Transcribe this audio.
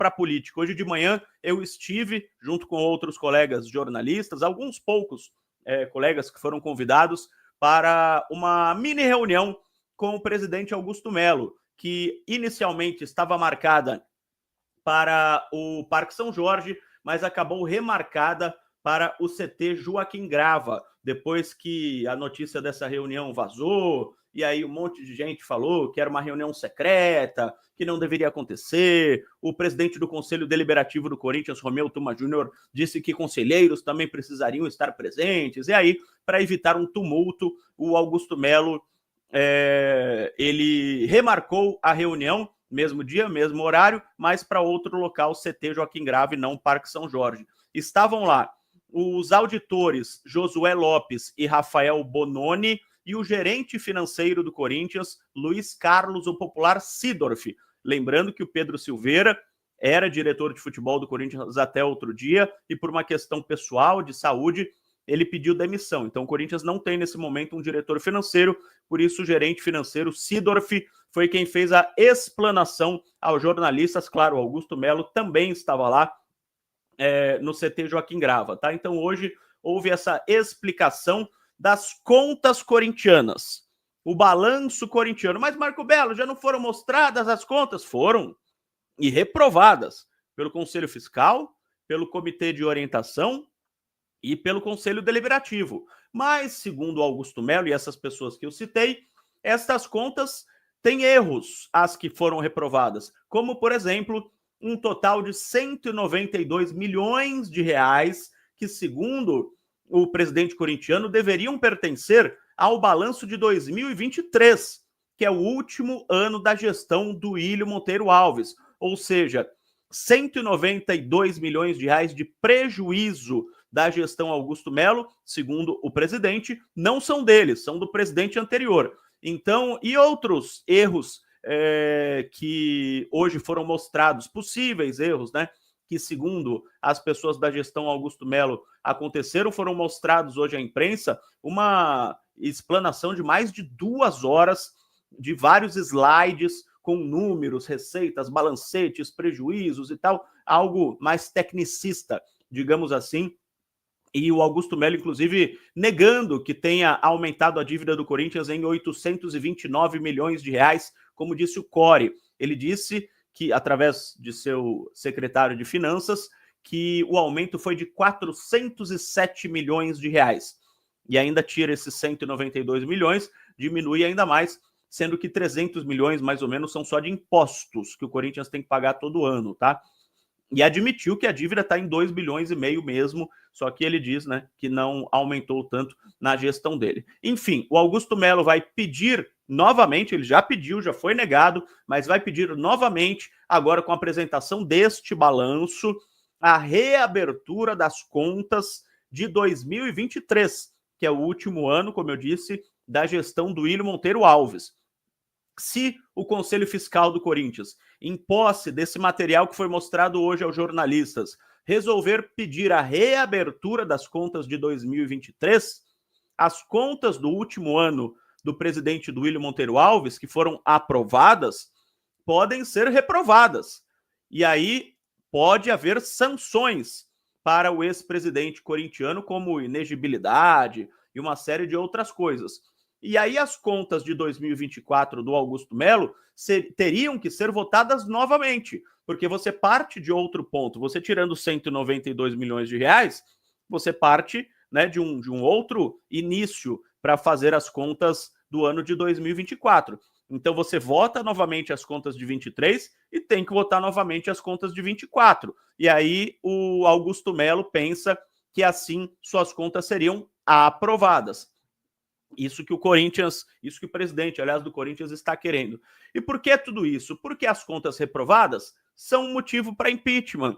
para a política. Hoje de manhã eu estive, junto com outros colegas jornalistas, alguns poucos colegas que foram convidados para uma mini reunião com o presidente Augusto Melo, que inicialmente estava marcada para o Parque São Jorge, mas acabou remarcada para o CT Joaquim Grava, depois que a notícia dessa reunião vazou, e aí um monte de gente falou que era uma reunião secreta, que não deveria acontecer. O presidente do Conselho Deliberativo do Corinthians, Romeu Tuma Júnior, disse que conselheiros também precisariam estar presentes, e aí, para evitar um tumulto, o Augusto Melo ele remarcou a reunião, mesmo dia, mesmo horário, mas para outro local, CT Joaquim Grava, não Parque São Jorge. Estavam lá os auditores Josué Lopes e Rafael Bononi e o gerente financeiro do Corinthians, Luiz Carlos, o popular Sidorf. Lembrando que o Pedro Silveira era diretor de futebol do Corinthians até outro dia e por uma questão pessoal de saúde, ele pediu demissão. Então o Corinthians não tem nesse momento um diretor financeiro, por isso o gerente financeiro Sidorf foi quem fez a explanação aos jornalistas. Claro, Augusto Melo também estava lá no CT Joaquim Grava, tá? Então hoje houve essa explicação das contas corintianas, o balanço corintiano. Mas, Marco Belo, já não foram mostradas as contas? Foram, e reprovadas pelo Conselho Fiscal, pelo Comitê de Orientação e pelo Conselho Deliberativo. Mas, segundo Augusto Melo e essas pessoas que eu citei, estas contas têm erros, as que foram reprovadas, como, por exemplo, um total de 192 milhões de reais que, segundo o presidente corintiano, deveriam pertencer ao balanço de 2023, que é o último ano da gestão do Ílio Monteiro Alves. Ou seja, 192 milhões de reais de prejuízo da gestão Augusto Melo, segundo o presidente, não são deles, são do presidente anterior. Então, e outros erros que hoje foram mostrados, possíveis erros, né, que segundo as pessoas da gestão Augusto Melo aconteceram, foram mostrados hoje à imprensa, uma explanação de mais de 2 horas, de vários slides com números, receitas, balancetes, prejuízos e tal, algo mais tecnicista, digamos assim. E o Augusto Melo, inclusive, negando que tenha aumentado a dívida do Corinthians em 829 milhões de reais, como disse o Core. Ele disse que, através de seu secretário de Finanças, que o aumento foi de 407 milhões de reais. E ainda tira esses 192 milhões, diminui ainda mais, sendo que 300 milhões, mais ou menos, são só de impostos que o Corinthians tem que pagar todo ano, tá? E admitiu que a dívida está em 2,5 bilhões mesmo, só que ele diz, né, que não aumentou tanto na gestão dele. Enfim, o Augusto Melo vai pedir novamente, ele já pediu, já foi negado, mas vai pedir novamente, agora com a apresentação deste balanço, a reabertura das contas de 2023, que é o último ano, como eu disse, da gestão do Ílio Monteiro Alves. Se o Conselho Fiscal do Corinthians, em posse desse material que foi mostrado hoje aos jornalistas, resolver pedir a reabertura das contas de 2023, as contas do último ano do presidente do Ílio Monteiro Alves, que foram aprovadas, podem ser reprovadas. E aí pode haver sanções para o ex-presidente corintiano, como inegibilidade e uma série de outras coisas. E aí as contas de 2024 do Augusto Melo teriam que ser votadas novamente, porque você parte de outro ponto. Você tirando 192 milhões de reais, você parte, né, de um outro início para fazer as contas do ano de 2024. Então você vota novamente as contas de 23 e tem que votar novamente as contas de 24. E aí o Augusto Melo pensa que assim suas contas seriam aprovadas. Isso que o Corinthians, isso que o presidente, aliás, do Corinthians está querendo. E por que tudo isso? Porque as contas reprovadas são um motivo para impeachment